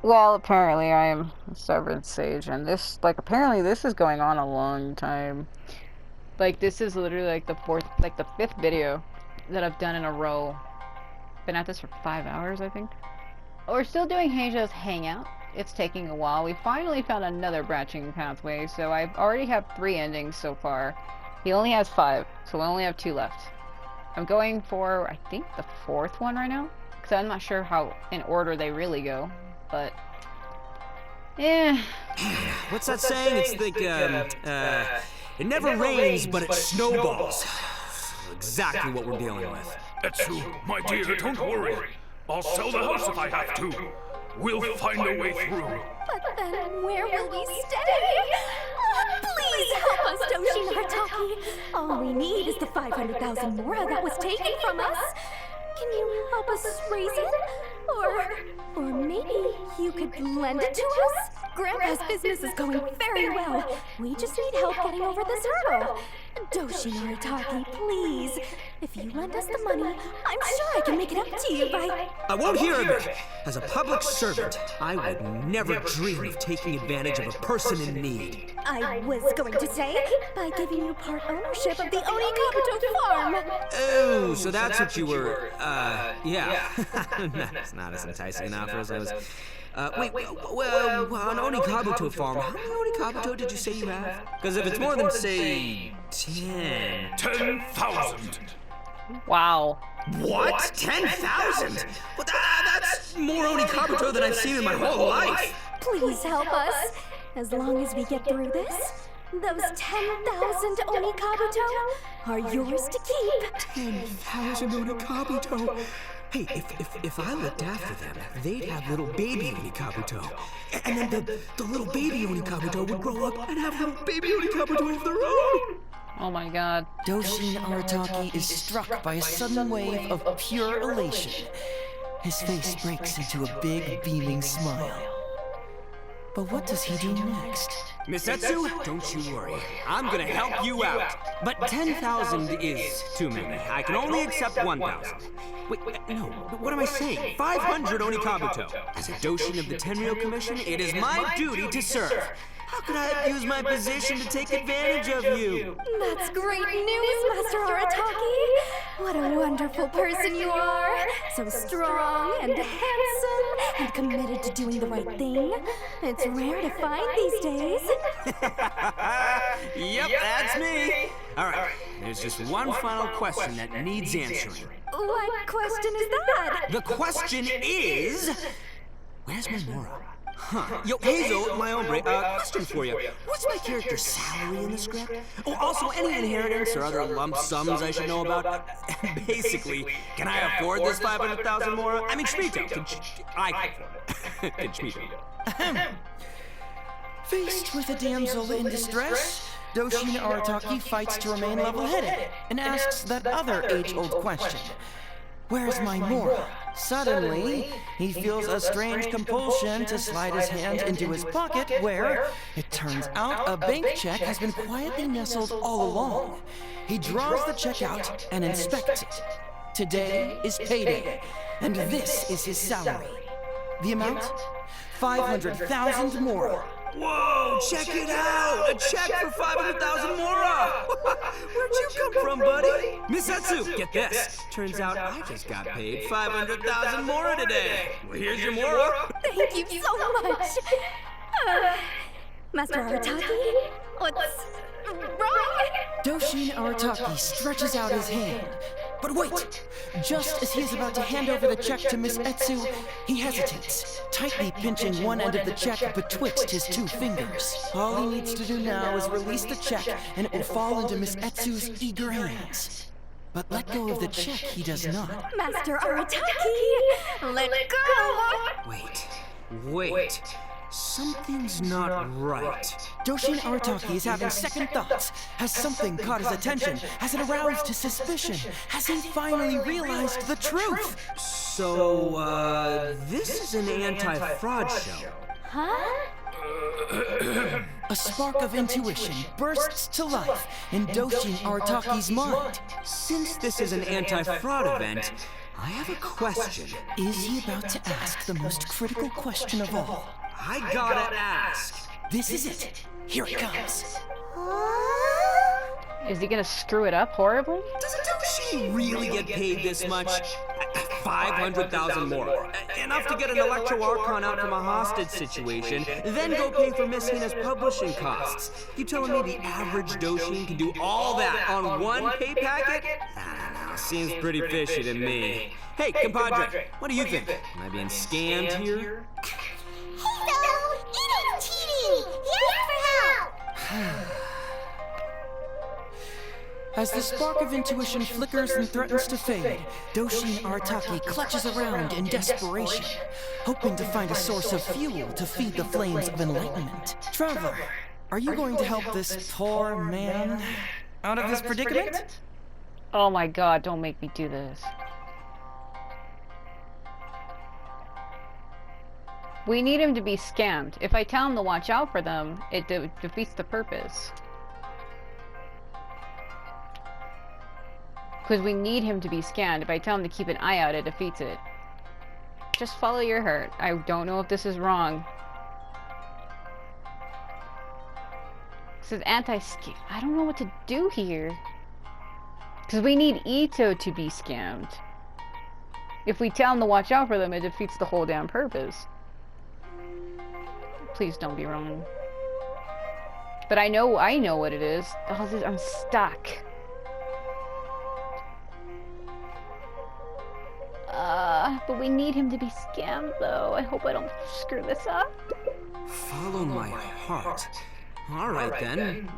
Well, apparently I am a stubborn sage, and this, like, apparently this is going on a long time. Like, this is literally like the fifth video that I've done in a row. Been at this for 5 hours, I think. We're still doing Heizou's Hangout. It's taking a while. We finally found another branching pathway, so I already have 3 endings so far. He only has 5, so we only have 2 left. I'm going for, I think, the 4th one right now, because I'm not sure how in order they really go, but yeah. What's that saying? It's like, it never rains, but it snowballs. Exactly what we're dealing with. Heizou, my dear, don't worry. I'll sell the house if I have to. We'll find a way through. But then where will we stay? Please help us, Doshi Narataki. All we need is the 500,000 mora that was taken from us. Can you help us raise it? Or maybe you could lend it to us? Grandpa's business is going very well. We just need help getting over this hurdle. Doshi Narataki, please. If you lend us the money, I'm sure I can make it up to you by... I won't hear of it! As a public servant, I would never dream of taking advantage of a person in need. I was going to say, by giving you part ownership of the Onikabuto farm. Oh, so that's what you were, yeah. That's not as enticing an offer as I was... wait, well, on Onikabuto farm, how many Onikabuto did you say you have? Because if it's more than, say, 10... 10,000! Wow. What? 10,000? Well, that's more Onikabuto than I've seen in my whole life! Please help us. As long as we get through this, those 10,000 Onikabuto are yours to keep. 10,000 Onikabuto? Hey, if I looked after them, they'd have little baby Onikabuto. And then the little baby Onikabuto would grow up and have little baby Onikabuto of their own! Oh my god. Doshin Arataki is struck by a sudden wave of pure elation. His face breaks into a big, beaming smile. But what does he do next? Miss Heizou, don't you worry. I'm gonna help you out. But 10,000 is too many. I can only accept 1,000. Wait, no, what am I saying? 500 Onikabuto. As a Doshin of the Tenryou Commission, it is my duty to serve. How could I abuse my position to take advantage of you? That's great news, Master Arataki. What a wonderful person you are. So strong and handsome and committed to doing the right thing. It's rare to find these days. Yep, that's me. All right, there's just one final question that needs answering. What question is that? The question is... Where's my Mora? Huh. Yo, Heizou, my hombre, question for you. What's my character's salary in the script? Oh, also, any inheritance or other lump sums I should know about? Basically, can I afford this 500,000 Mora? I mean, Shmito. I can Shmito. Faced with a damsel in distress, Doshin Arataki fights to remain level-headed and asks that other age-old question. Where's my Mora? Suddenly, he feels a strange compulsion to slide his hand into his pocket where, it turns out, a bank check has been quietly nestled all along. He draws the check out and inspects it. Today is payday, and this is his salary. The amount? 500,000 Mora. Whoa, check it out! A check for 500,000 Mora! Where'd you come from, buddy? Miss Heizou, get this. Turns out I just got paid 500,000 Mora today. Well, here's your Mora. Thank you so much. Master Arataki, what's wrong? Doshin Arataki stretches out his hand. But wait! Just as he is about to hand over the check to Miss Heizou, he hesitates, tightly pinching one end of the check betwixt his 2 fingers. All he needs to do now is release the check, and it will fall into Miss Heizou's eager hands. But let go of the check he does not. Master Arataki, let go! Wait. Something's not right. Doshin Arataki is having second thoughts. Has something caught his attention? Has it aroused his suspicion? Has he finally realized the truth? So, this is an anti-fraud show. Huh? A spark of intuition bursts to life in Doshin Arataki's mind. Since this is an anti-fraud event, I have a question. Is he about to ask the most critical question of all? I gotta ask. This is it. Here it comes. Is he gonna screw it up horribly? Doesn't Doshin really get paid this much? 500,000 more. Enough to get an Electro Archon out from a hostage situation, then go pay for Miss Hina's publishing costs. You telling me the average Doshin can do all that on one pay packet? I don't know, seems pretty fishy to me. Hey, compadre, what do you think? Am I being scammed here? Heizou! It is cheating! He asked for help! As the spark of intuition flickers and threatens to fade, Doshin Arataki clutches around in desperation, hoping to find a source of fuel to feed the flames of enlightenment. Traveler, are you going to help this poor man out of his predicament? Oh my god, don't make me do this. We need him to be scammed. If I tell him to watch out for them, it defeats the purpose. Because we need him to be scanned. If I tell him to keep an eye out, it defeats it. Just follow your heart. I don't know if this is wrong. This is anti-scam. I don't know what to do here. Because we need Ito to be scammed. If we tell him to watch out for them, it defeats the whole damn purpose. Please don't be wrong. But I know what it is. Oh, I'm stuck. But we need him to be scammed, though. I hope I don't screw this up. Follow my heart. All right, then.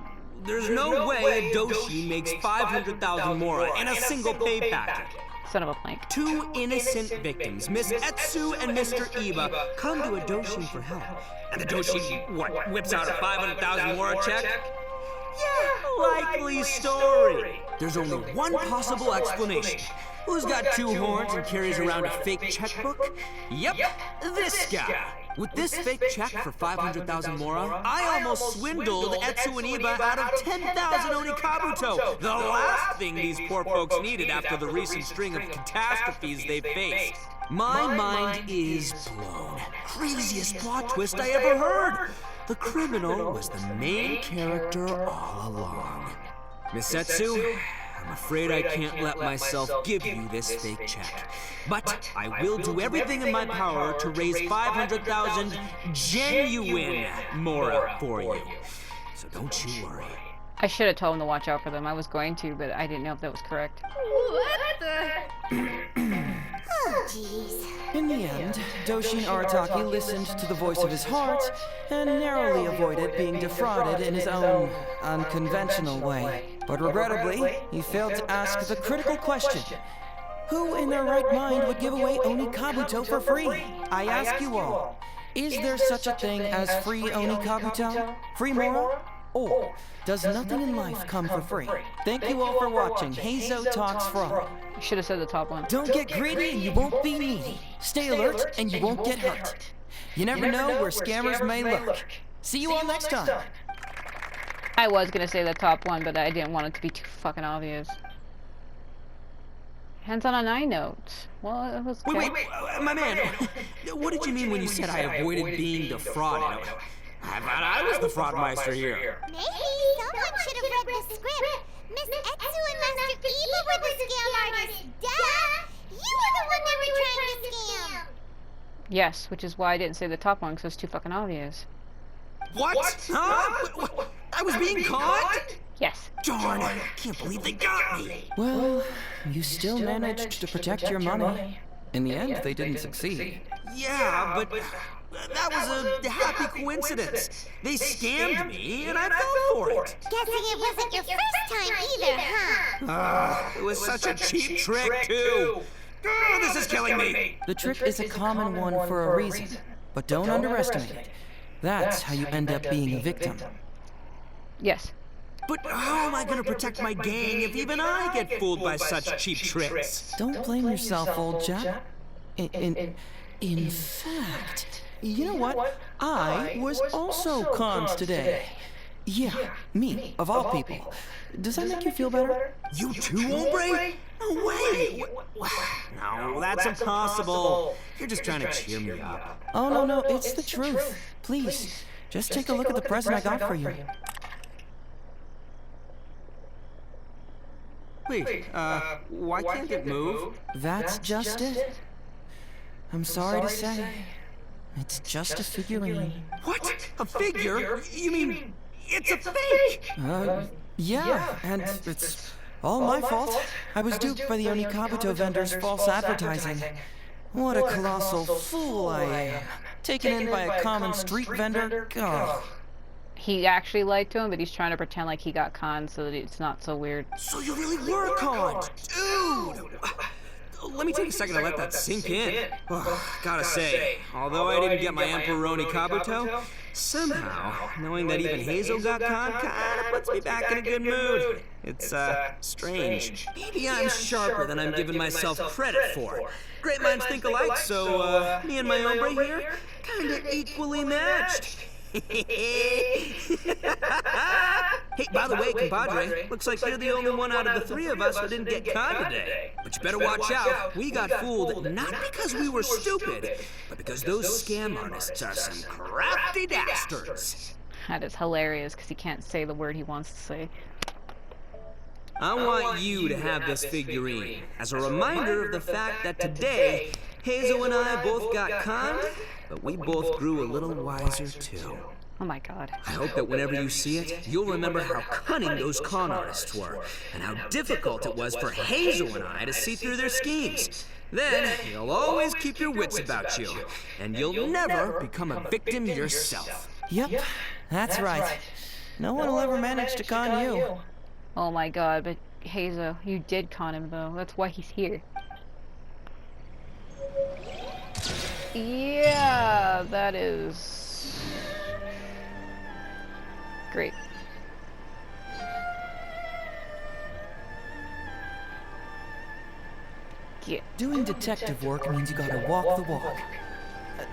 There's no way a Doshi makes 500,000 more in a single pay packet. Son of a plank. Two innocent victims, Miss Etsu and Mr. Iba, come to a Doshin for help. And the Doshin, what, whips out a 500,000 more check? Yeah, likely story. There's only one possible explanation. Who's got two horns and carries around a fake checkbook? Yep, this guy. With this fake check for 500,000 mora, I almost swindled Etsu and Iba out of 10,000 Onikabuto, the last thing these poor folks needed after the recent string of catastrophes they've faced. My mind is blown. Craziest plot twist I ever heard. The criminal was the main character all along. Miss Etsu, I'm afraid I can't let myself give you this fake check. But I will do everything in my power to raise 500,000 genuine mora for you. So don't you worry. I should have told him to watch out for them. I was going to, but I didn't know if that was correct. What the? Oh, jeez. In the end, Doshin Arataki listened to the voice of his heart and narrowly avoided being defrauded in his own unconventional way. But regrettably, he failed to ask the critical question. Who in their right mind would give away Onikabuto for free? I ask you all, is there such a thing as free Onikabuto? Free mora? Or does nothing in life come for free? Thank you all for watching Heizou Talks Fraud. I should have said the top one. Don't get greedy and you won't be needy. Stay alert and you won't get hurt. You never know where scammers may lurk. See you all next time. I was gonna say the top one, but I didn't want it to be too fucking obvious. Hands on an eye note. Well, it was good. Wait, my man. What did you mean when you said I avoided being defrauded? I thought I was the fraudmeister here. Maybe someone should have read the script. Miss Etsu and Master Iba were the scam artists. Duh! You were the one they were trying to scam. Yes, which is why I didn't say the top one, because it was too fucking obvious. What? Huh? I was being caught? Yes. Darn, I can't believe they got me. Well, you still managed to protect your money. In the end, they didn't succeed. Yeah, but that was a happy coincidence. They scammed me, and I fell for it. Guessing it wasn't your first time either, huh? It was such a cheap trick, too. Oh, this is killing me. The trick is a common one for a reason, but don't underestimate it. That's how you end up being a victim. Yes. But how am I going to protect my gang if even I get fooled by such cheap tricks? Don't blame yourself, old chap. In fact, You know what? I was also cons today. Yeah, me, of all people. Does that make you feel better? You too, hombre? No way! No, that's impossible. You're just trying to cheer me up. Oh, no, it's the truth. Please, just take a look at the present I got for you. Wait, why can't it move? That's just it. I'm sorry to say, it's just a figurine. What? A figure? You mean it's a fake? Yeah, and it's all my fault. I was duped by the Onikabuto vendor's false advertising. What a colossal fool I am. Taken in by a common street vendor? God. He actually lied to him, but he's trying to pretend like he got conned so that it's not so weird. So you really were conned, dude! Let me take a second to let that sink in. Gotta say, although I didn't get my Emperoni Kabuto, somehow, knowing that even Heizou got conned kinda puts me back in a good mood. It's, strange. Maybe I'm sharper than I'm giving myself credit for. Great minds think alike, so, me and my hombre here, kinda equally matched. Hey, by the way, compadre, looks like you're the only one out of the three of us who didn't get conned today. But you better watch out. We got fooled not because we were stupid, but because those scam artists are some crafty dastards. That is hilarious because he can't say the word he wants to say. I want you to have this figurine as a reminder of the fact that today, Heizou and I both got conned, but we both grew a little wiser too. Oh my god. I hope that whenever you see it, you'll remember how cunning those con artists were, and how difficult it was for Heizou and I to see through their schemes. Then, you'll always keep your wits about you, and you'll never become a victim yourself. Yep, that's right. No one will ever manage to con you. Oh my god, but Heizou, you did con him though. That's why he's here. Yeah, that is great. Yeah. Doing detective work means you gotta walk the walk.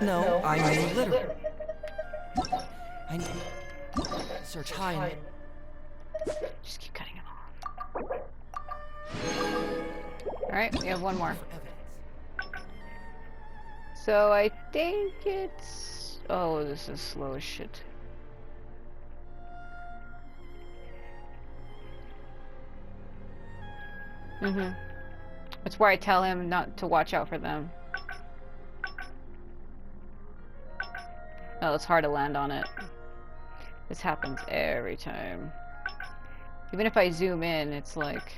No, I mean literally. I need search high and... Just keep cutting him off. Alright, we have one more. So I think it's... Oh, this is slow as shit. That's where I tell him not to watch out for them. Oh, it's hard to land on it. This happens every time. Even if I zoom in, it's like...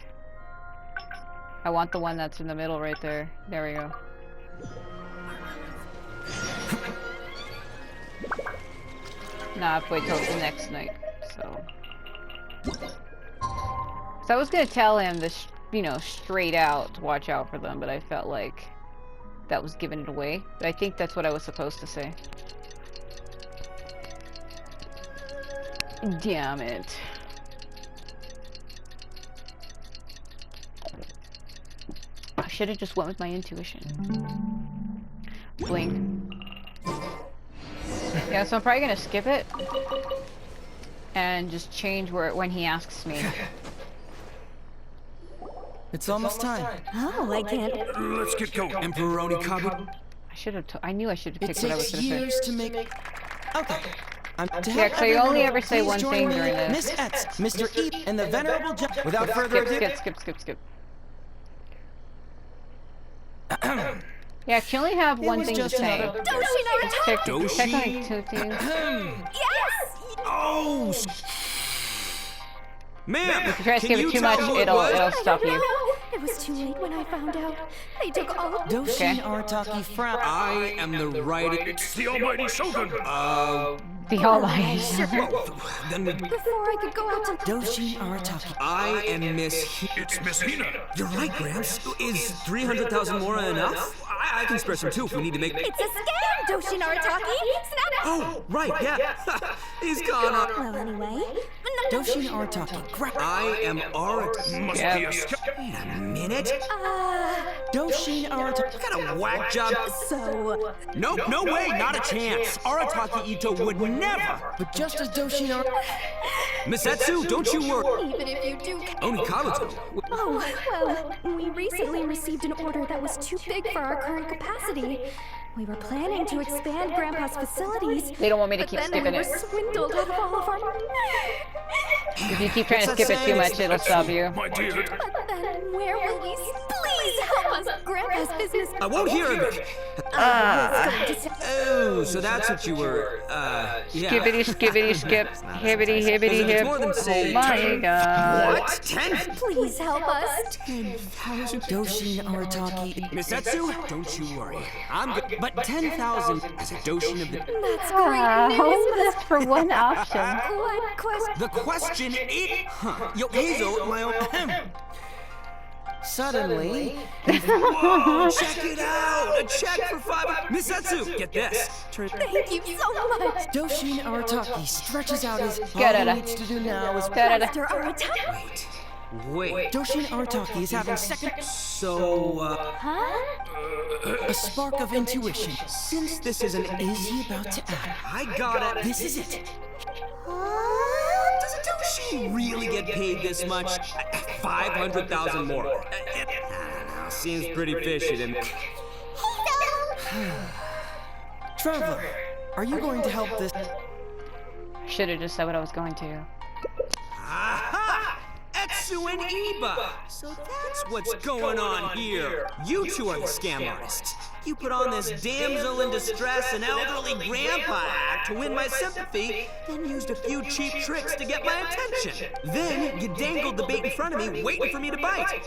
I want the one that's in the middle right there. There we go. Nah, I have to wait till the next night, so... So I was gonna tell him this, you know, straight out to watch out for them, but I felt like that was giving it away. But I think that's what I was supposed to say. Damn it. I should have just went with my intuition. Blink. Yeah, so I'm probably gonna skip it and just change where when he asks me. It's almost time. Oh, I can't. Let's get going. Emperoni Kabu. I should have. I knew I should have It picked what I was takes gonna say. years to make... Okay. I'm to Yeah, have 'cause I only everyone ever say please one join thing me, during this. Miss Etz, Mr. Eep, and the Venerable Without further ado... Skip. Yeah, can only have one was thing to just say. another- Technically two things. Yes! Oh! Ma'am, If you try to skip can you it too tell much, who it it'll was? stop you. It was too late when I found out. They took all of Doshin Okay. Arataki frown. I am the right... It's the almighty Shogun. The Almighty. Then we... before I could go out to... Doshin Arataki. I am Miss... It's Miss Hina. You're right, Gramps. Is 300,000 mora enough? I can spare some too if we need to make... It's a scam, Doshin Arataki! Snap it! Oh, right, yeah. He's gone on... Well, anyway... Doshin Arataki. I am Arat... Must Yeah. be a scam. Wait a minute. Doshin Arataki. What kind of whack job? So... Nope, no way, not a chance. Arataki Ito would never. But just as Doshin Misetsu, don't you worry. Even if you do... Oni Kabuto. Oh, well, we recently received an order that was too big for our current capacity. We were planning to expand Grandpa's facilities. They don't want me to but keep then skipping we were it. swindled out of all of our... If you keep trying to skip it too much, it'll stop you. My dear, But then where will we... Please help us! Grandpa's business... I won't hear of it. Oh, so that's what you were, yeah. Skippity, skippity, skip. Hibbity, hibbity, It's hip. more than, say, Oh my god. What? 10? Please help us! 10,000? Doshin Arataki. Misetsu, don't you worry. I'm good. But 10,000 as a Doshin of the... That's great news, Homeless for one option. What question? The question is... Huh. Yo, Heizou, my own... Suddenly, Whoa, check it out! A check for 5... Misetsu, get this. Thank you so much! Doshin Arataki stretches out his... Get All it. he needs to do now is... Master Arataki? Wait. Doshin Arataki is having second... So, Huh? A spark of intuition. since this is an... Is he about to act? I got it. This is it. Does a Doshin really get paid this much? 500,000 more. I don't know. Seems pretty fishy to me. Traveler, are you going to help this? Should have just said what I was going to. Aha! Etsu and Iba! So that's what's going on here. You two are the scam artists. You put on this damsel in distress and elderly grandpa act to win my sympathy, then used a few cheap tricks to get my attention. Then you dangled the bait in front of me, waiting for me to bite.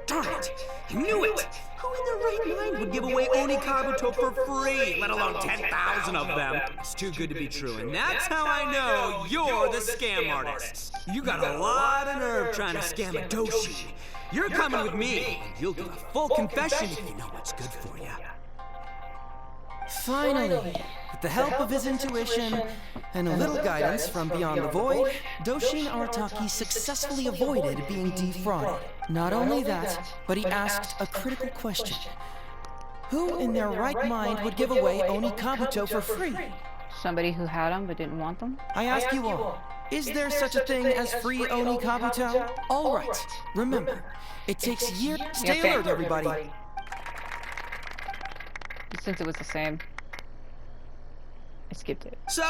Darn it! I knew it! Who in their right mind would give away Oni Kabuto for free, let alone 10,000 of them? It's too good to be true, and that's how I know you're the scam artists. You got a lot of nerve trying to scam a Doshi. You're coming with me, and you'll give a full confession if you know what's good for you. Finally, with the help of his intuition and a little guidance from beyond the void, Doshin Arataki successfully avoided being defrauded. Not only that, but he asked a critical question. Who in their right mind would give away Oni Kabuto for free? Somebody who had them but didn't want them? I ask you all, is there such a thing as free Oni Kabuto? All right, remember, it takes years. Stay Okay. alert, everybody. Since it was the same. I skipped it. So,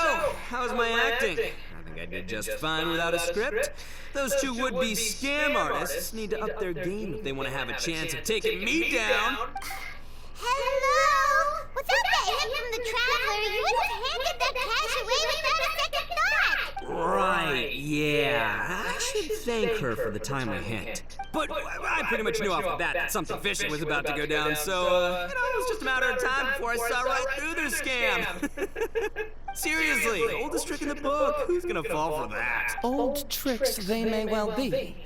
how's my acting? I think I did just fine without a script. Those two would-be scam artists need to up their game if they want to have a chance of taking me down. Hello? Without that hint from the traveler, you would have handed that cash away without a second thought. Right, yeah. I should thank her for the timely hint. But I pretty much knew off the bat that something fishy was about to go down, so, it was just a matter of time before I saw right through their scam. Seriously, oldest trick in the book. Who's gonna fall for that? Old tricks they may well be,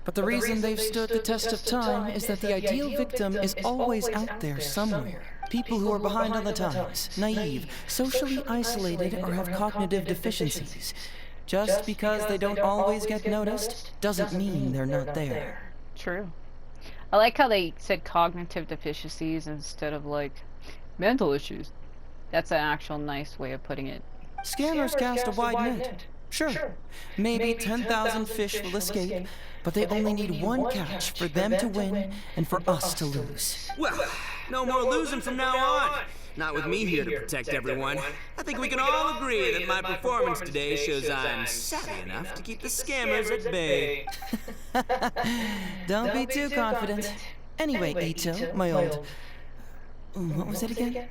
but the reason they've stood the test of time is that the ideal victim is always out there somewhere. People who are behind on the times, naive, socially isolated, or have cognitive deficiencies. Just because they don't always get noticed doesn't mean they're not there. True. I like how they said cognitive deficiencies instead of like mental issues. That's an actual nice way of putting it. Scammers cast a wide net. Sure, maybe 10,000 fish will escape, but they only need one catch for them to win and for us to lose. Well, no more losing from now on. Not with me here to protect everyone. I think we can all agree that my performance today shows I'm savvy enough to keep the scammers at bay. Don't be too confident. Anyway, Ito, my old... What was it again?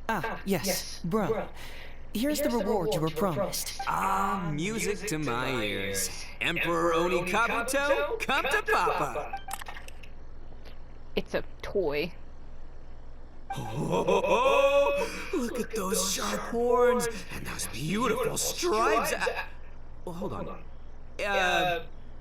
Ah, yes, bro. Here's the reward you were promised. Ah, music to my ears. Emperor Oni Kabuto, come to Papa. It's a toy. Oh, look at those sharp horns and those beautiful stripes. Well, hold on.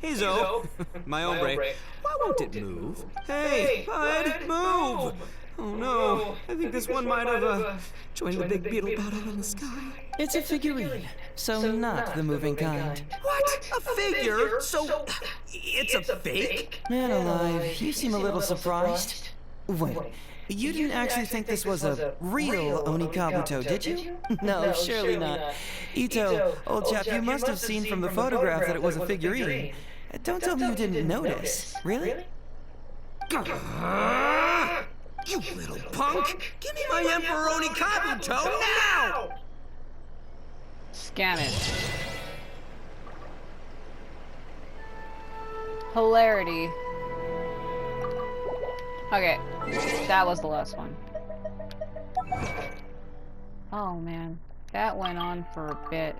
Heizou, my hombre, why won't it move? Hey, bud, move! Oh no, I think this one might have joined the big beetle battle in the sky. It's a figurine, so not the moving kind. What? A figure? So it's a fake? Man alive, you seem a little surprised. Wait, you didn't actually think this was a real Onikabuto, did you? No, surely not. Ito, old chap, you must have seen from the photograph that it was a figurine. Don't tell me you didn't notice. Really? You little punk! Give me my Emperor Onikabuto now! Scan it. Hilarity. Okay, that was the last one. Oh man, that went on for a bit.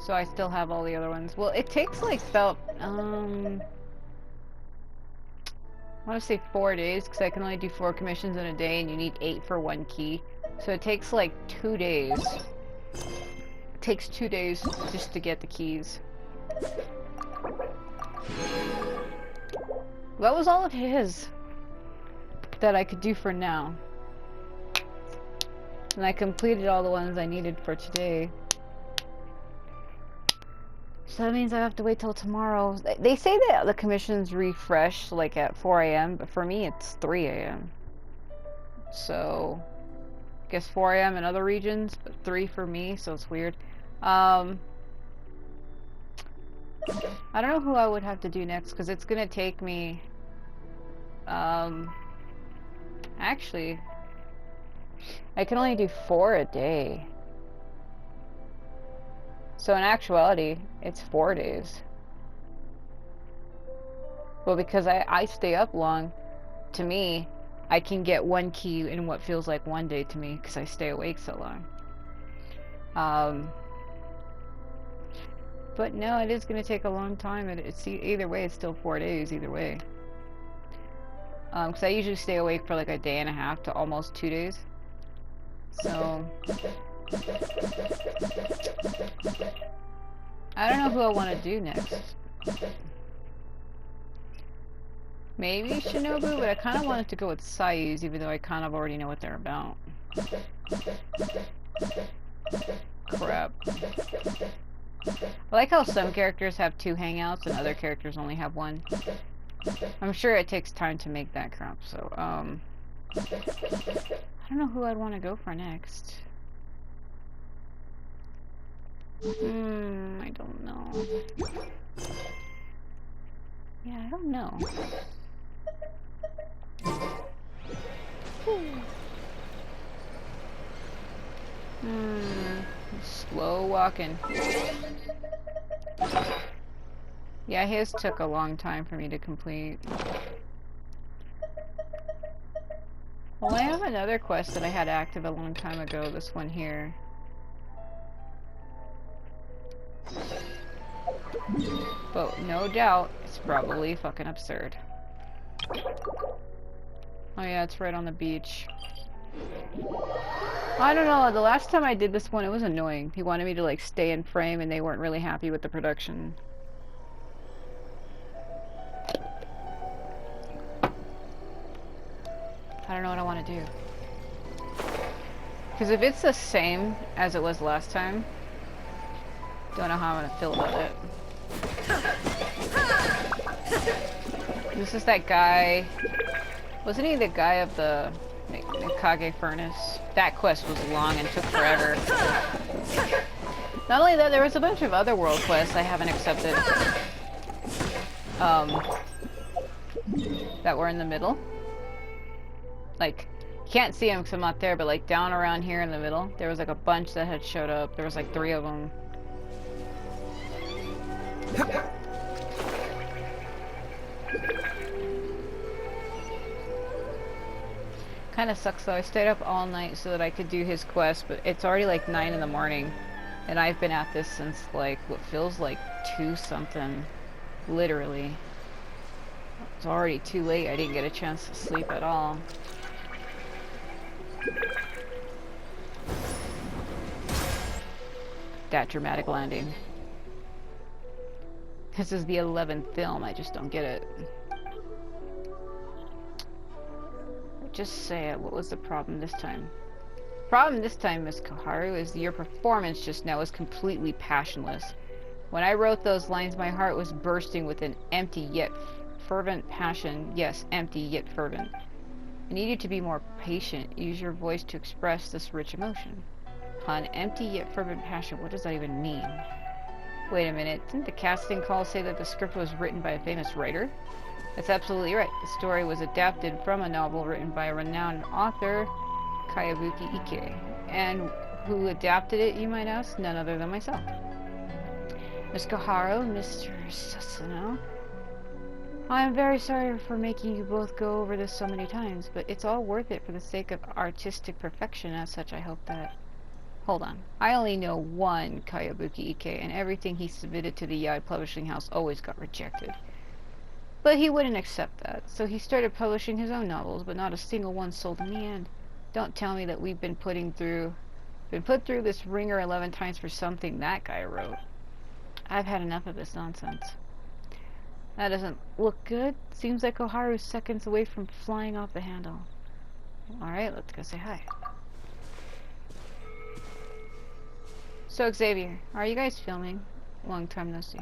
So I still have all the other ones. Well, it takes like about, I want to say 4 days, because I can only do 4 commissions in a day, and you need 8 for 1 key. So it takes like 2 days. It takes 2 days just to get the keys. That was all of his that I could do for now. And I completed all the ones I needed for today. So that means I have to wait till tomorrow. They say that the commissions refresh like at 4 a.m., but for me it's 3 a.m. So, I guess 4 a.m. in other regions, but 3 for me, so it's weird. I don't know who I would have to do next, because it's gonna take me, actually, I can only do 4 a day. So in actuality, it's 4 days. Well, because I stay up long, to me, I can get 1 key in what feels like 1 day to me, because I stay awake so long. But no, it is going to take a long time. It's either way, it's still 4 days, either way. Because I usually stay awake for like a day and a half to almost 2 days. So... I don't know who I want to do next. Maybe Shinobu, but I kind of wanted to go with Sayus, even though I kind of already know what they're about. Crap. I like how some characters have 2 hangouts and other characters only have 1. I'm sure it takes time to make that crap, so, I don't know who I'd want to go for next. I don't know. Yeah, I don't know. Slow walking. Yeah, his took a long time for me to complete. Well, I have another quest that I had active a long time ago, this one here. But no doubt, it's probably fucking absurd. Oh yeah, it's right on the beach. I don't know, the last time I did this one, it was annoying. He wanted me to like stay in frame and they weren't really happy with the production. I don't know what I want to do. Because if it's the same as it was last time, don't know how I'm gonna feel about it. This is that guy. Wasn't he the guy of the Mikage furnace? That quest was long and took forever. Not only that, there was a bunch of other world quests I haven't accepted. That were in the middle. Like, you can't see them because I'm not there, but like down around here in the middle, there was like a bunch that had showed up. There was like 3 of them. Kind of sucks though. I stayed up all night so that I could do his quest, but it's already like 9 in the morning, and I've been at this since like what feels like 2 something, literally. It's already too late. I didn't get a chance to sleep at all. That dramatic landing. This is the 11th film, I just don't get it. just say it. What was the problem this time? Problem this time, Miss Koharu, is your performance just now was completely passionless. When I wrote those lines, my heart was bursting with an empty yet fervent passion. Yes, empty yet fervent. I need you to be more patient. Use your voice to express this rich emotion. An empty yet fervent passion, what does that even mean? Wait a minute, didn't the casting call say that the script was written by a famous writer? That's absolutely right. The story was adapted from a novel written by a renowned author, Kayabuki Ike. And who adapted it, you might ask? None other than myself. Miss Koharu, Mr. Sasano, I am very sorry for making you both go over this so many times, but it's all worth it for the sake of artistic perfection. As such, I hope that... Hold on. I only know one Kayabuki Ike, and everything he submitted to the Yai Publishing House always got rejected. But he wouldn't accept that, so he started publishing his own novels, but not a single one sold in the end. Don't tell me that we've been put through this ringer 11 times for something that guy wrote. I've had enough of this nonsense. That doesn't look good. Seems like Koharu's seconds away from flying off the handle. Alright, let's go say hi. So, Xavier, are you guys filming? Long time no see.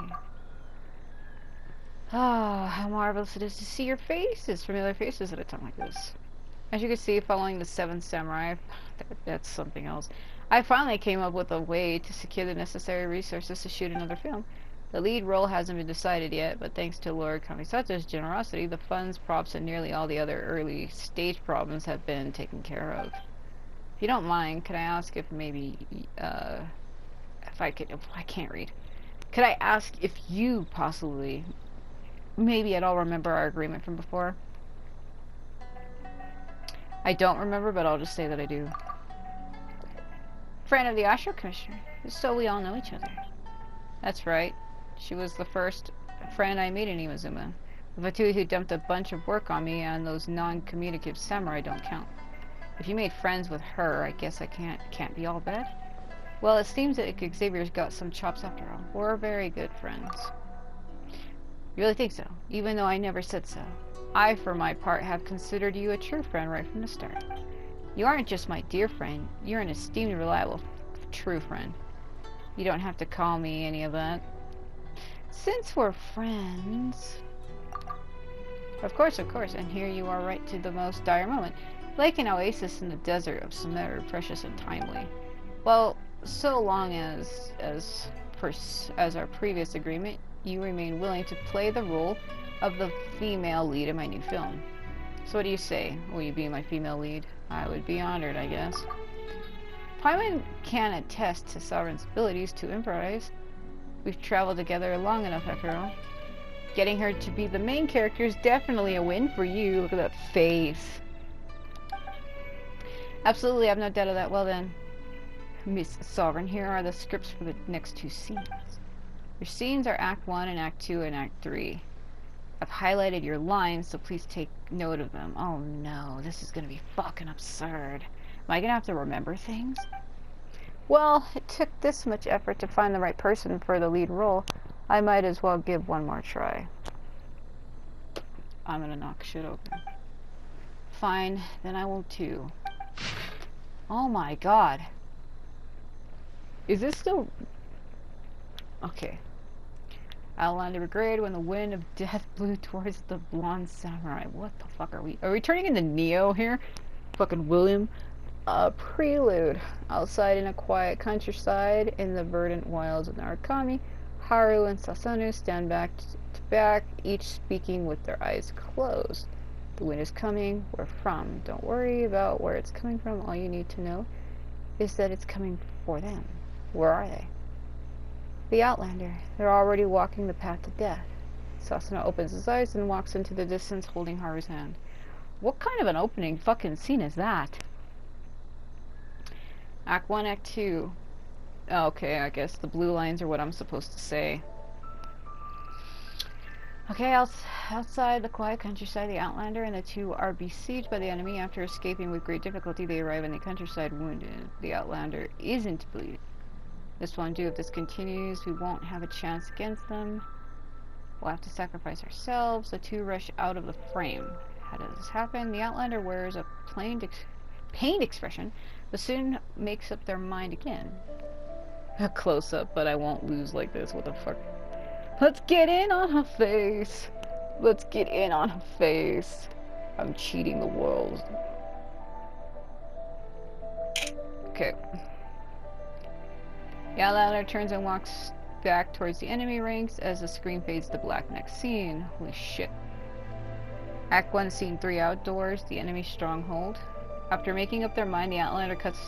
Oh, how marvelous it is to see your faces, familiar faces at a time like this. As you can see, following the Seventh Samurai, that's something else. I finally came up with a way to secure the necessary resources to shoot another film. The lead role hasn't been decided yet, but thanks to Lord Kamisato's generosity, the funds, props, and nearly all the other early stage problems have been taken care of. If you don't mind, could I ask if maybe, if I can't read. Could I ask if you possibly, maybe at all remember our agreement from before? I don't remember, but I'll just say that I do. Friend of the Ashra Commissioner, so we all know each other. That's right. She was the first friend I made in Iwazuma. The Fatui who dumped a bunch of work on me, and those non-communicative samurai don't count. If you made friends with her, I guess I can't be all bad. Well, it seems that Xavier's got some chops after all. We're very good friends. You really think so? Even though I never said so. I, for my part, have considered you a true friend right from the start. You aren't just my dear friend. You're an esteemed, reliable, true friend. You don't have to call me any of that. Since we're friends... Of course, and here you are right to the most dire moment. Like an oasis in the desert of Sumeru, precious and timely. Well, so long as our previous agreement, you remain willing to play the role of the female lead in my new film. So what do you say? Will you be my female lead? I would be honored, I guess. Paimon can attest to Sovereign's abilities to improvise. We've traveled together long enough after all. Getting her to be the main character is definitely a win for you. Look at that face. Absolutely, I have no doubt of that. Well then, Miss Sovereign, here are the scripts for the next two scenes. Your scenes are Act 1 and Act 2 and Act 3. I've highlighted your lines, so please take note of them. Oh no, this is gonna be fucking absurd. Am I gonna have to remember things? Well, it took this much effort to find the right person for the lead role. I might as well give one more try. I'm gonna knock shit open. Fine, then I will too. Oh my god. Is this still... Okay. Outlander Brigade when the wind of death blew towards the blonde samurai. What the fuck are we? Are we turning into Neo here? Fucking William. Prelude. Outside in a quiet countryside in the verdant wilds of Narukami, Haru and Sasano stand back to back, each speaking with their eyes closed. The wind is coming. Where from? Don't worry about where it's coming from. All you need to know is that it's coming for them. Where are they? The Outlander. They're already walking the path to death. Sasano opens his eyes and walks into the distance holding Haru's hand. What kind of an opening fucking scene is that? Act 1, Act 2. Oh, okay, I guess the blue lines are what I'm supposed to say. Okay, outside the quiet countryside, the Outlander and the two are besieged by the enemy. After escaping with great difficulty, they arrive in the countryside wounded. The Outlander isn't bleeding. This won't do. If this continues, we won't have a chance against them. We'll have to sacrifice ourselves. The two rush out of the frame. How does this happen? The Outlander wears a pained expression, but soon makes up their mind again. A close-up, but I won't lose like this. What the fuck? Let's get in on her face. Let's get in on her face. I'm cheating the world. Okay. The Outlander turns and walks back towards the enemy ranks as the screen fades to black. Next scene. Holy shit. Act 1, Scene 3, outdoors, the enemy stronghold. After making up their mind, the Outlander cuts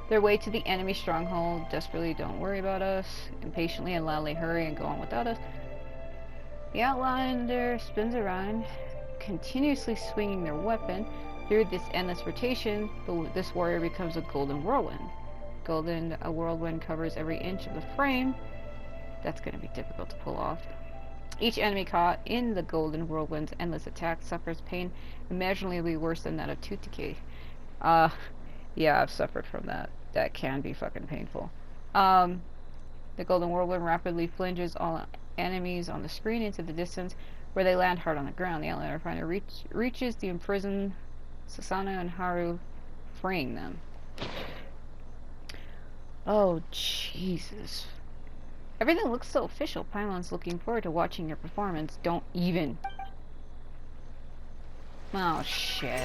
their way to the enemy stronghold. Desperately, don't worry about us. Impatiently and loudly, hurry and go on without us. The Outlander spins around, continuously swinging their weapon. Through this endless rotation, this warrior becomes a golden whirlwind. A whirlwind covers every inch of the frame. That's going to be difficult to pull off. Each enemy caught in the golden whirlwind's endless attack suffers pain immeasurably worse than that of tooth decay. Yeah, I've suffered from that. That can be fucking painful. The golden whirlwind rapidly flinges all enemies on the screen into the distance, where they land hard on the ground. The Outlander finally reaches the imprisoned Sasano and Haru, freeing them. Oh, Jesus. Everything looks so official. Paimon's looking forward to watching your performance. Don't even. Oh, shit.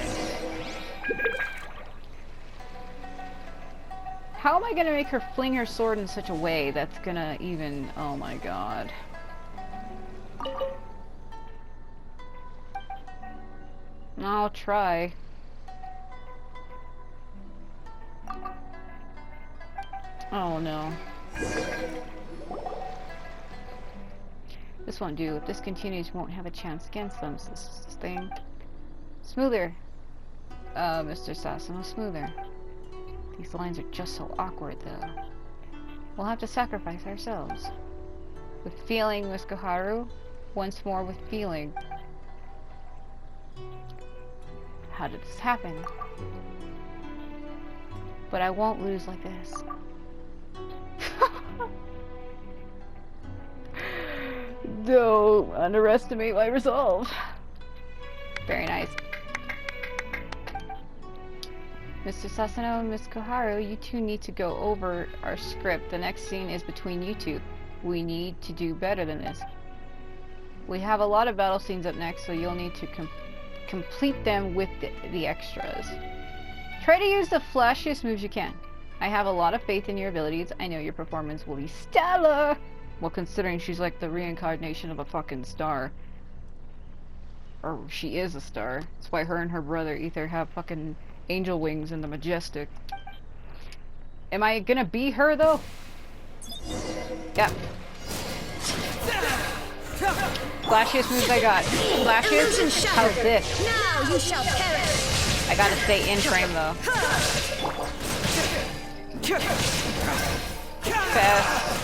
How am I gonna make her fling her sword in such a way that's gonna even... Oh my god. I'll try. Oh no. This won't do. If this continues, we won't have a chance against them. So this thing. Smoother. Mr. Sasano, smoother. These lines are just so awkward, though. We'll have to sacrifice ourselves. With feeling, Miss Koharu. Once more with feeling. How did this happen? But I won't lose like this. Don't underestimate my resolve. Very nice. Mr. Sasano and Miss Koharu, you two need to go over our script. The next scene is between you two. We need to do better than this. We have a lot of battle scenes up next, so you'll need to complete them with the extras. Try to use the flashiest moves you can. I have a lot of faith in your abilities. I know your performance will be stellar. Well, considering she's like the reincarnation of a fucking star. Or she is a star. That's why her and her brother either have fucking angel wings in the Majestic. Am I gonna be her, though? Yep. Flashiest moves I got. Flashiest? How's this? Now you shall perish. I gotta stay in frame, though. Fast.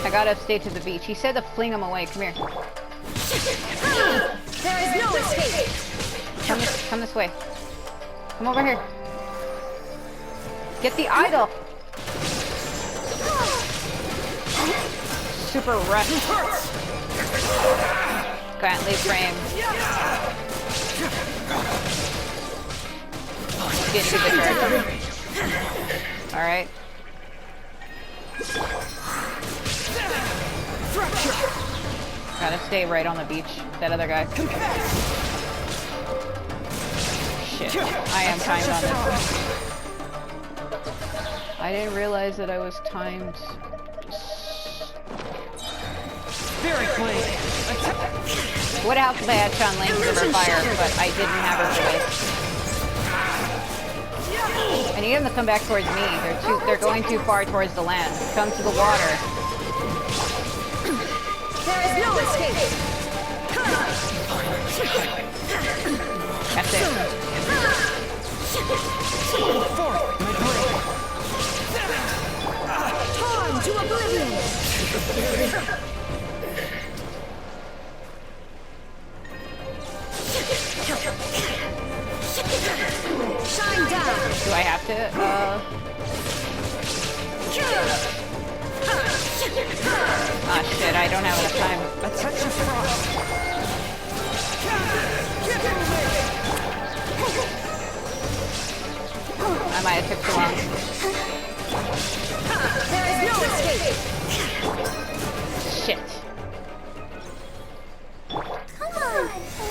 I gotta stay to the beach. He said to fling him away. Come here. There is no escape. Come this way. Come over here. Get the idol. Super rush. Can't leave frame. Get to the character. Alright. Gotta stay right on the beach. That other guy. Shit. I am timed on this. I didn't realize that I was timed. Very clean. Would help if I had Chun-Li River Fire, but I didn't have her for this. I need them to come back towards me. They're going too far towards the land. Come to the water. There is no escape. That's it. Torn to oblivion. Shine down. Do I have to? Ah, shit, I don't have enough time. A touch of frost. I might have took too long. There is no escape! Shit. Come on,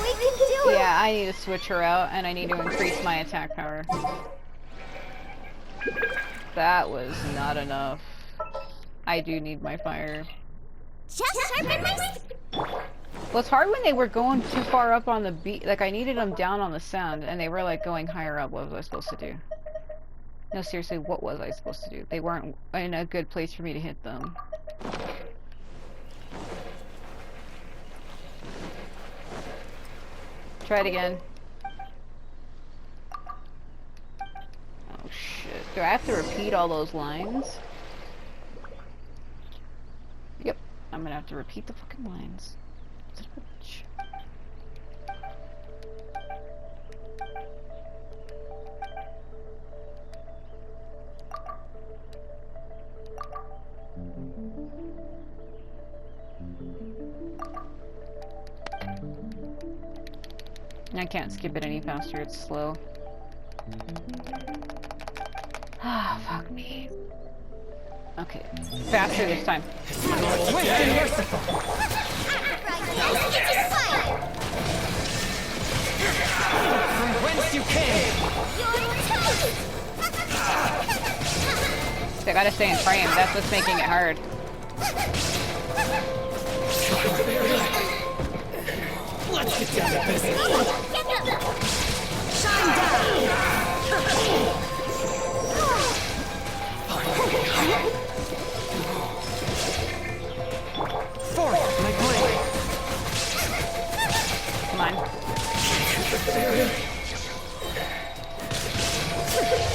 we can do it. Yeah, I need to switch her out, and I need to increase my attack power. That was not enough. I do need my fire. Just sharpen my Well, it's hard when they were going too far up on the beat. Like, I needed them down on the sound, and they were, like, going higher up. What was I supposed to do? No, seriously, what was I supposed to do? They weren't in a good place for me to hit them. Try it again. Oh, shit. Do I have to repeat all those lines? Yep. I'm gonna have to repeat the fucking lines. Son of a bitch. I can't skip it any faster, it's slow. Ah, fuck me. Okay, faster this time. Swift and merciful. From whence you came. I gotta stay in frame, that's what's making it hard. Let's get down to business. Shine down! Forth, my blade. Come on.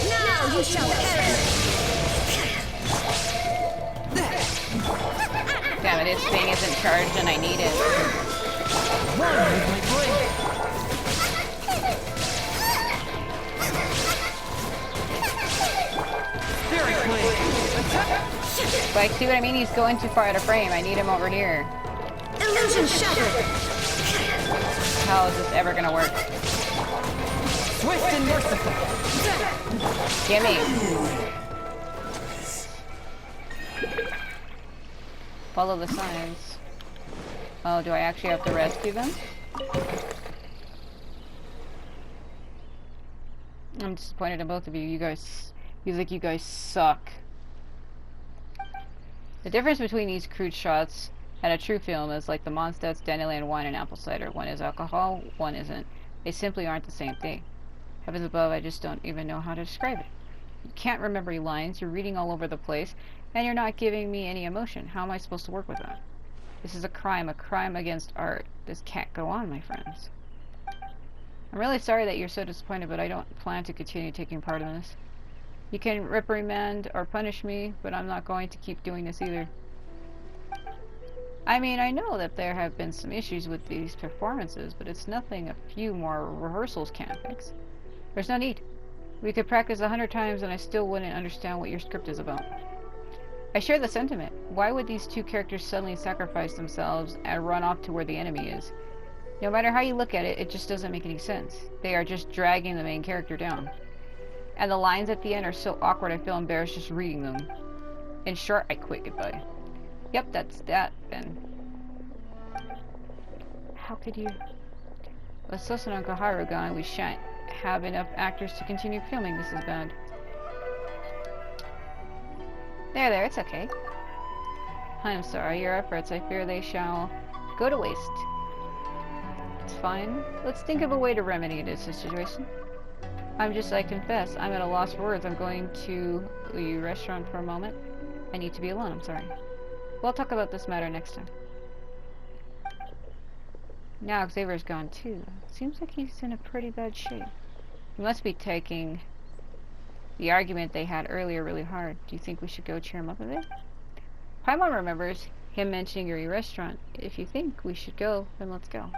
Now you shall perish! Damn it, this thing isn't charged and I need it. One with my blade. Spirit blade. Like, see what I mean? He's going too far out of frame. I need him over here. Illusion shattered! How is this ever gonna work? Swift and merciful. Gimme. Follow the signs. Oh, do I actually have to rescue them? I'm disappointed in both of you. You guys suck. The difference between these crude shots and a true film is like the Mondstadt's Dandelion wine and apple cider. One is alcohol, one isn't. They simply aren't the same thing. Heavens above, I just don't even know how to describe it. You can't remember your lines, you're reading all over the place, and you're not giving me any emotion. How am I supposed to work with that? This is a crime against art. This can't go on, my friends. I'm really sorry that you're so disappointed, but I don't plan to continue taking part in this. You can reprimand or punish me, but I'm not going to keep doing this either. I mean, I know that there have been some issues with these performances, but it's nothing a few more rehearsals can't fix. There's no need. We could practice 100 times and I still wouldn't understand what your script is about. I share the sentiment. Why would these two characters suddenly sacrifice themselves and run off to where the enemy is? No matter how you look at it, it just doesn't make any sense. They are just dragging the main character down. And the lines at the end are so awkward I feel embarrassed just reading them. In short, I quit. Goodbye. Yep, that's that, then. How could you... With Susan and Koharu gone, we shan't have enough actors to continue filming. This is bad. There, it's okay. I'm sorry, your efforts, I fear they shall go to waste. It's fine. Let's think of a way to remedy this situation. I confess, I'm at a loss for words. I'm going to the restaurant for a moment. I need to be alone, I'm sorry. We'll talk about this matter next time. Now Xavier's gone too. Seems like he's in a pretty bad shape. He must be taking the argument they had earlier really hard. Do you think we should go cheer him up a bit? Paimon remembers him mentioning your restaurant. If you think we should go, then let's go.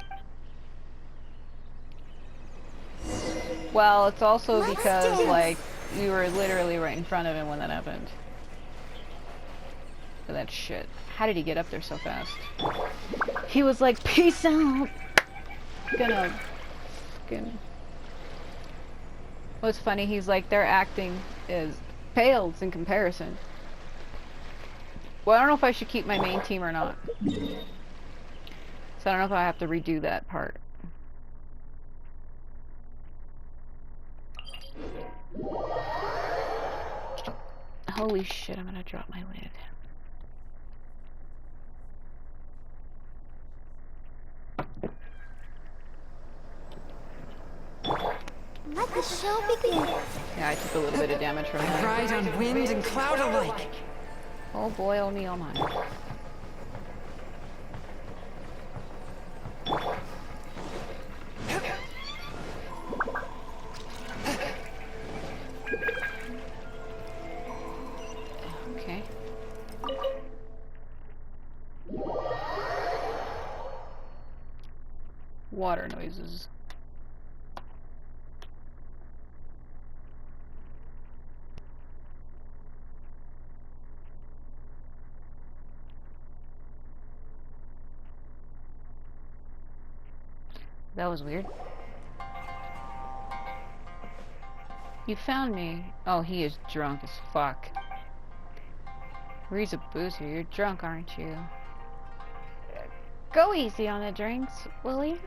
Well, it's also because, like, we were literally right in front of him when that happened. For that shit. How did he get up there so fast? He was like, peace out! gonna fucking... What's funny, he's like, their acting is pales in comparison. Well, I don't know if I should keep my main team or not. So I don't know if I have to redo that part. Holy shit, I'm gonna drop my lid. Let the show begin. Yeah, I took a little bit of damage from that. Ride on wind and cloud alike. Oh boy, oh me, oh my. Okay. Water noises. That was weird. You found me. Oh, he is drunk as fuck. Ree's a boozer. You're drunk, aren't you? Go easy on the drinks, will you?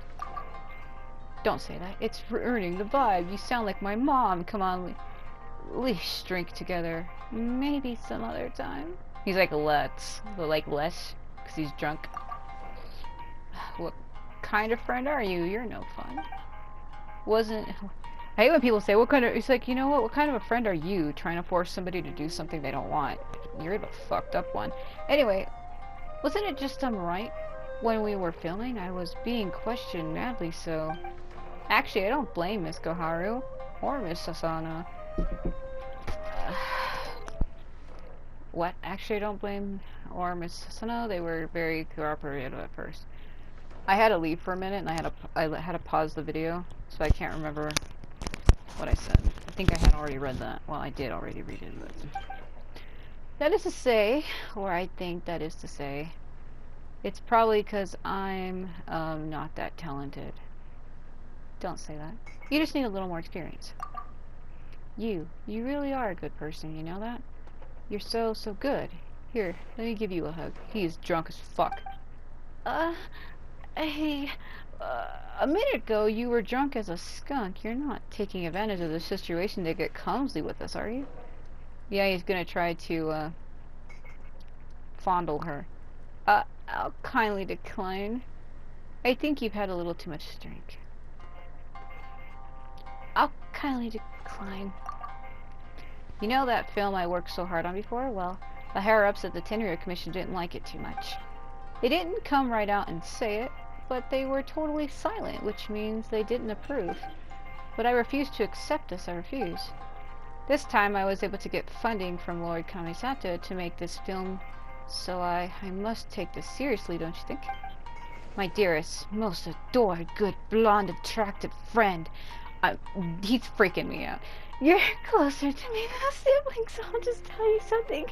Don't say that. It's ruining the vibe. You sound like my mom. Come on, let's drink together. Maybe some other time. He's like, let's. But like, less. Because he's drunk. What kind of friend are you? You're no fun. Wasn't... I hate when people say, what kind of... It's like, you know what kind of a friend are you trying to force somebody to do something they don't want? You're the fucked up one. Anyway, wasn't it just right when we were filming? I was being questioned madly, so... Actually, I don't blame Miss Koharu or Miss Sasana. What? Actually, I don't blame or Miss Sasana. They were very cooperative at first. I had to leave for a minute, and I had to pause the video, so I can't remember what I said. I think I had already read that. Well, I did already read it, but... That is to say, or I think that is to say, it's probably because I'm not that talented. Don't say that. You just need a little more experience. You really are a good person, you know that? You're so good. Here, let me give you a hug. He is drunk as fuck. Hey, a minute ago you were drunk as a skunk. You're not taking advantage of the situation to get clumsy with us, are you? Yeah, he's gonna try to, fondle her. I'll kindly decline. I think you've had a little too much to drink. I'll kindly decline. You know that film I worked so hard on before? Well, the higher-ups at the Tenryou Commission didn't like it too much. They didn't come right out and say it, but they were totally silent, which means they didn't approve. But I refused to accept this, I refuse. This time I was able to get funding from Lord Kamisato to make this film, so I must take this seriously, don't you think? My dearest, most adored, good, blonde, attractive friend. He's freaking me out. You're closer to me than a sibling, so I'll just tell you something.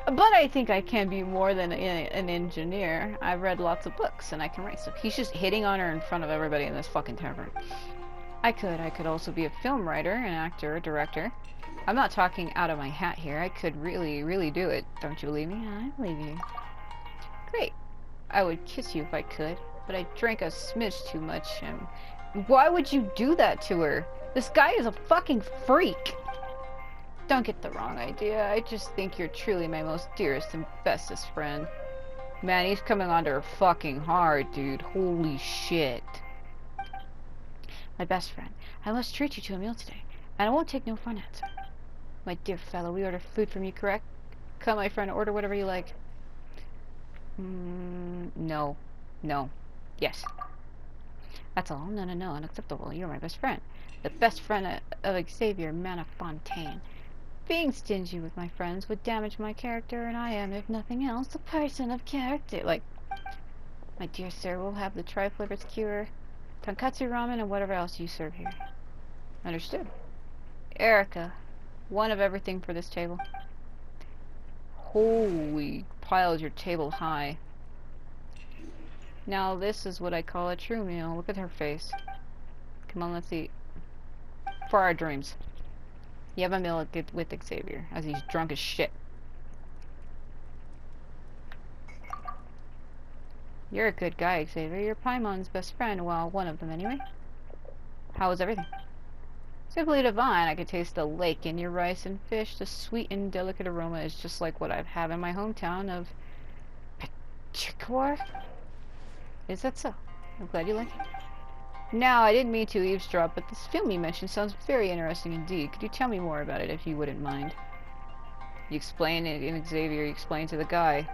But I think I can be more than an engineer. I've read lots of books and I can write stuff. He's just hitting on her in front of everybody in this fucking tavern. I could also be a film writer, an actor, a director. I'm not talking out of my hat here. I could really do it. Don't you believe me? I believe you. Great. I would kiss you if I could, but I drank a smidge too much, and why would you do that to her? This guy is a fucking freak. Don't get the wrong idea. I just think you're truly my most dearest and bestest friend. Man, he's coming on to her fucking hard, dude. Holy shit. My best friend, I must treat you to a meal today, and I won't take no for an answer. My dear fellow, we order food from you, correct? Come, my friend, order whatever you like. No. Yes. That's all. No, unacceptable. You're my best friend. The best friend of Xavier Manifontaine. Being stingy with my friends would damage my character, and I am, if nothing else, a person of character. Like, my dear sir, we'll have the tri-flavored skewer, tonkatsu ramen, and whatever else you serve here. Understood. Erica, one of everything for this table. Holy, piled your table high. Now this is what I call a true meal. Look at her face. Come on, let's eat. For our dreams. You have a meal with Xavier, as he's drunk as shit. You're a good guy, Xavier. You're Paimon's best friend. Well, one of them anyway. How was everything? Simply divine. I could taste the lake in your rice and fish. The sweet and delicate aroma is just like what I've had in my hometown of Chikor. Is that so? I'm glad you like it. Now, I didn't mean to eavesdrop, but this film you mentioned sounds very interesting indeed. Could you tell me more about it, if you wouldn't mind? You explain it in Xavier, you explain to the guy.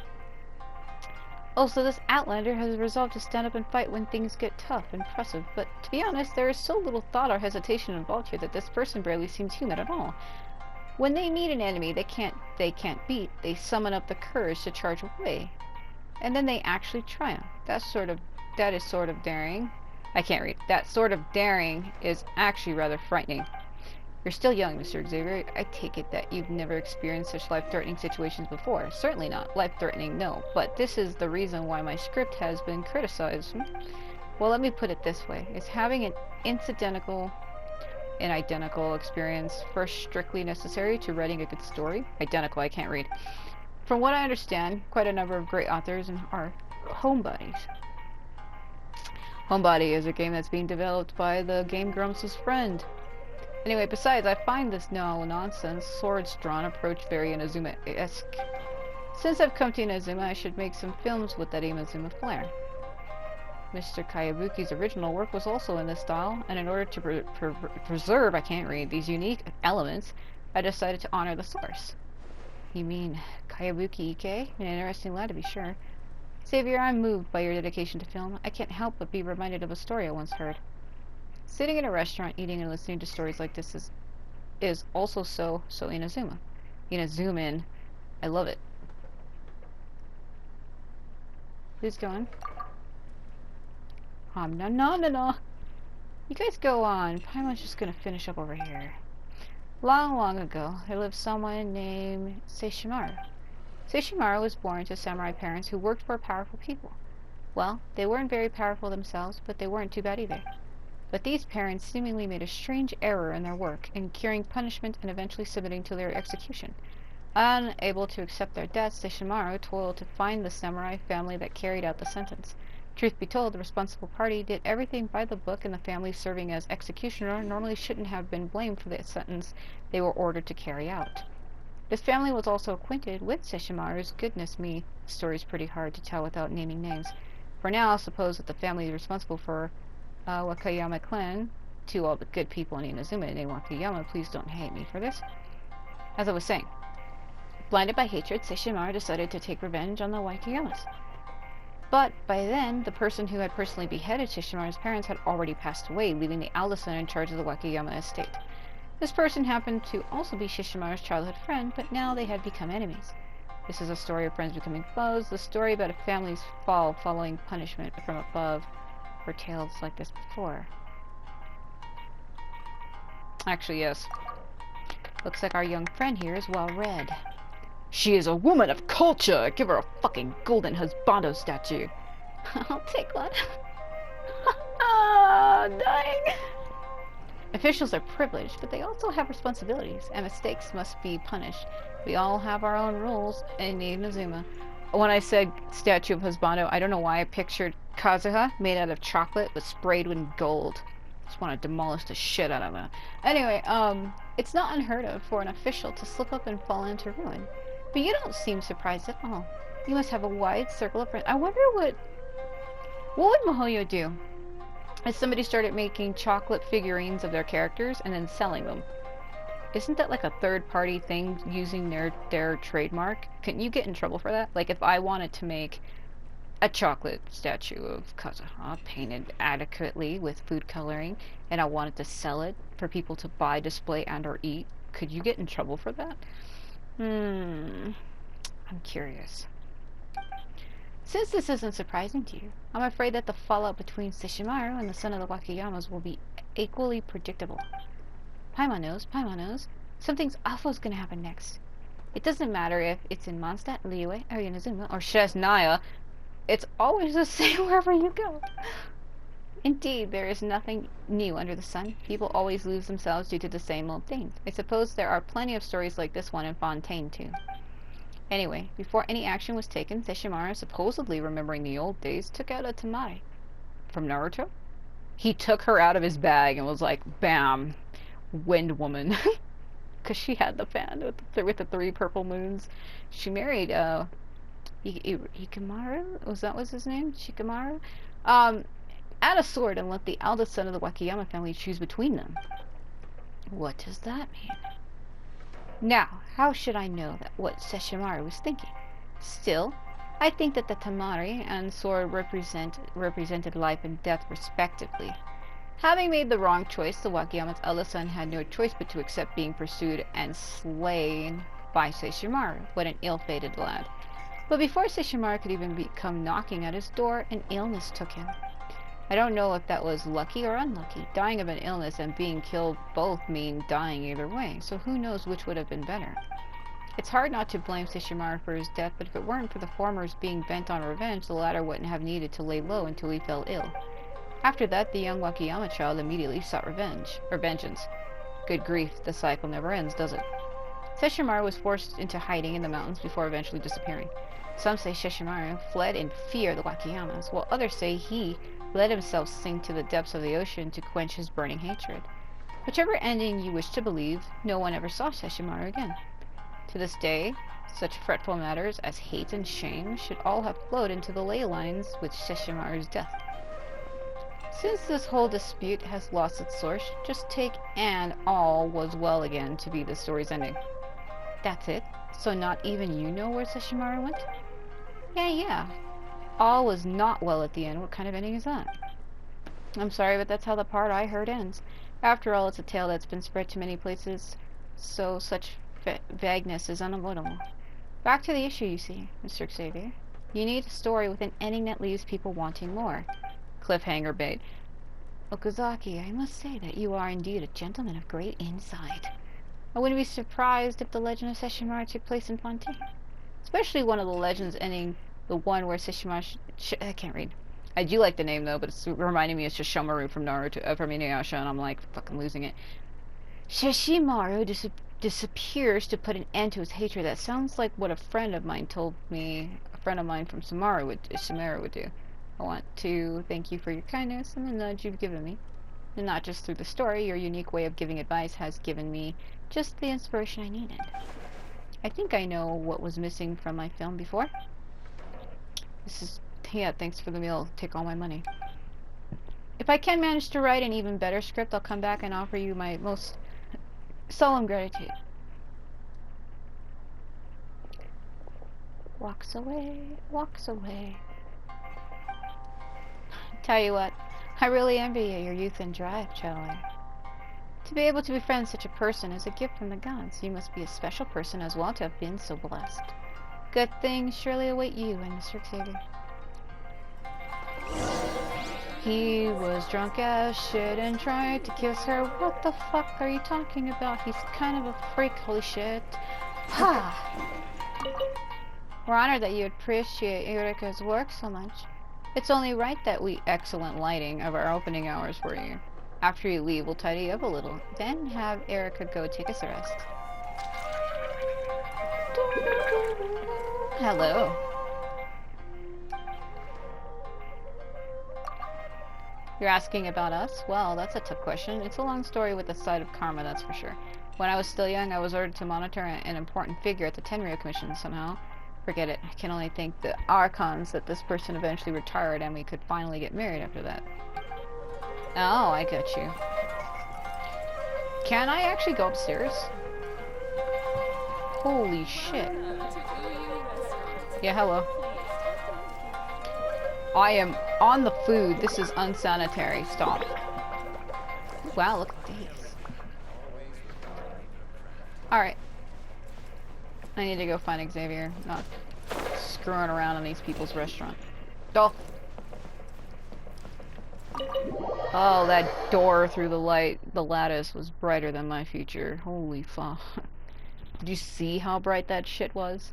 Oh, so this Outlander has resolved to stand up and fight when things get tough. Impressive. But to be honest, there is so little thought or hesitation involved here that this person barely seems human at all. When they meet an enemy they can't beat, they summon up the courage to charge away. And then they actually triumph. That is sort of daring. I can't read. That sort of daring is actually rather frightening. You're still young, Mr. Xavier. I take it that you've never experienced such life-threatening situations before. Certainly not. Life-threatening, no. But this is the reason why my script has been criticized. Well, let me put it this way. Is having an identical experience first strictly necessary to writing a good story? Identical, I can't read. From what I understand, quite a number of great authors are homebodies. Homebody is a game that's being developed by the Game Grumps' friend. Anyway, besides, I find this no-nonsense, swords-drawn approach very Inazuma-esque. Since I've come to Inazuma, I should make some films with that Inazuma flair. Mr. Kayabuki's original work was also in this style, and in order to preserve, I can't read, these unique elements, I decided to honor the source. You mean Kayabuki Ike? An interesting lad, to be sure. Xavier, I'm moved by your dedication to film. I can't help but be reminded of a story I once heard. Sitting in a restaurant, eating and listening to stories like this is also so Inazuma. Inazuman. I love it. Please go on. No. You guys go on. Paimon's just gonna finish up over here. Long ago, there lived someone named Seishimaru. Seishimaru was born to samurai parents who worked for powerful people. Well, they weren't very powerful themselves, but they weren't too bad either. But these parents seemingly made a strange error in their work, incurring punishment and eventually submitting to their execution. Unable to accept their deaths, Seishimaru toiled to find the samurai family that carried out the sentence. Truth be told, the responsible party did everything by the book, and the family serving as executioner normally shouldn't have been blamed for the sentence they were ordered to carry out. This family was also acquainted with Seishimaru's goodness me. The story's pretty hard to tell without naming names. For now, I'll suppose that the family responsible for Wakayama clan, to all the good people in Inazuma and Wakayama, please don't hate me for this. As I was saying, blinded by hatred, Seishimaru decided to take revenge on the Wakayamas. But by then, the person who had personally beheaded Seishimaru's parents had already passed away, leaving the eldest son in charge of the Wakayama estate. This person happened to also be Seishimaru's childhood friend, but now they had become enemies. This is a story of friends becoming foes, the story about a family's fall following punishment from above. Heard tales like this before. Actually, yes. Looks like our young friend here is well read. She is a woman of culture! Give her a fucking golden husbando statue! I'll take one. Dying! Officials are privileged, but they also have responsibilities, and mistakes must be punished. We all have our own rules in Inazuma. When I said statue of husbando, I don't know why I pictured Kazuha made out of chocolate but sprayed with gold. Just want to demolish the shit out of it. Anyway, it's not unheard of for an official to slip up and fall into ruin. But you don't seem surprised at all. You must have a wide circle of friends. I wonder what would Mihoyo do if somebody started making chocolate figurines of their characters and then selling them? Isn't that like a third-party thing using their trademark? Couldn't you get in trouble for that? Like if I wanted to make a chocolate statue of Kazuha painted adequately with food coloring and I wanted to sell it for people to buy, display, and or eat, could you get in trouble for that? I'm curious. Since this isn't surprising to you, I'm afraid that the fallout between Seishimaru and the son of the Wakayamas will be equally predictable. Paimon knows. Something's awful's gonna happen next. It doesn't matter if it's in Mondstadt, Liyue, or Inazuma, or Shesnaya. It's always the same wherever you go. Indeed, there is nothing new under the sun. People always lose themselves due to the same old things. I suppose there are plenty of stories like this one in Fontaine, too. Anyway, before any action was taken, Sesshomaru, supposedly remembering the old days, took out a Tamari. From Naruto? He took her out of his bag and was like, bam, Wind Woman. Because she had the fan with the 3 purple moons. She married, Hikamaru? Was his name? Shikamaru? Add a sword and let the eldest son of the Wakayama family choose between them. What does that mean? Now, how should I know that what Sesshomaru was thinking? Still, I think that the Tamari and sword represented life and death respectively. Having made the wrong choice, the Wakayama's eldest son had no choice but to accept being pursued and slain by Sesshomaru. What an ill-fated lad. But before Sesshomaru could even come knocking at his door, an illness took him. I don't know if that was lucky or unlucky. Dying of an illness and being killed both mean dying either way, so who knows which would have been better. It's hard not to blame Sesshomaru for his death, but if it weren't for the former's being bent on revenge, the latter wouldn't have needed to lay low until he fell ill. After that, the young Wakayama child immediately sought vengeance. Good grief, the cycle never ends, does it? Sesshomaru was forced into hiding in the mountains before eventually disappearing. Some say Sesshomaru fled in fear of the Wakayamas, while others say he let himself sink to the depths of the ocean to quench his burning hatred. Whichever ending you wish to believe, no one ever saw Sesshomaru again. To this day, such fretful matters as hate and shame should all have flowed into the ley lines with Sesshomaru's death. Since this whole dispute has lost its source, just take "and all was well again" to be the story's ending. That's it? So not even you know where Sesshomaru went? Yeah. All was not well at the end. What kind of ending is that? I'm sorry, but that's how the part I heard ends. After all, it's a tale that's been spread to many places, so such vagueness is unavoidable. Back to the issue, you see, Mr. Xavier. You need a story with an ending that leaves people wanting more. Cliffhanger bait. Okazaki, I must say that you are indeed a gentleman of great insight. I wouldn't be surprised if the legend of Sesshomaru took place in Fontaine. Especially one of the legends ending the one where Sesshomaru... I can't read. I do like the name, though, but it's reminding me of Sesshomaru from Naruto, from Inuyasha, and I'm like, fucking losing it. Sesshomaru disappears to put an end to his hatred. That sounds like what a friend of mine told me, a friend of mine from Samaru would do. I want to thank you for your kindness and the nudge you've given me. And not just through the story, your unique way of giving advice has given me just the inspiration I needed. I think I know what was missing from my film before. Yeah, thanks for the meal. Take all my money. If I can manage to write an even better script, I'll come back and offer you my most solemn gratitude. Walks away. Tell you what, I really envy your youth and drive, Charlie. To be able to befriend such a person is a gift from the gods. You must be a special person as well to have been so blessed. Good things surely await you and Mr. Xavier. He was drunk as shit and tried to kiss her. What the fuck are you talking about? He's kind of a freak, holy shit. Ha! We're honored that you appreciate Eureka's work so much. It's only right that we excellent lighting of our opening hours for you. After you leave, we'll tidy up a little, then have Erica go take us a rest. Hello. You're asking about us? Well, that's a tough question. It's a long story with a side of karma, that's for sure. When I was still young, I was ordered to monitor an important figure at the Tenryou Commission somehow. Forget it. I can only thank the archons that this person eventually retired and we could finally get married after that. Oh, I got you. Can I actually go upstairs? Holy shit. Yeah, hello. I am on the food. This is unsanitary. Stop. Wow, look at these. Alright. I need to go find Xavier, not screwing around in these people's restaurant. Oh! Oh, that door through the lattice was brighter than my future. Holy fuck. Did you see how bright that shit was?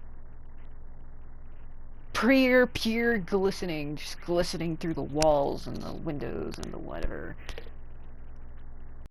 Pure glistening, just glistening through the walls and the windows and the whatever.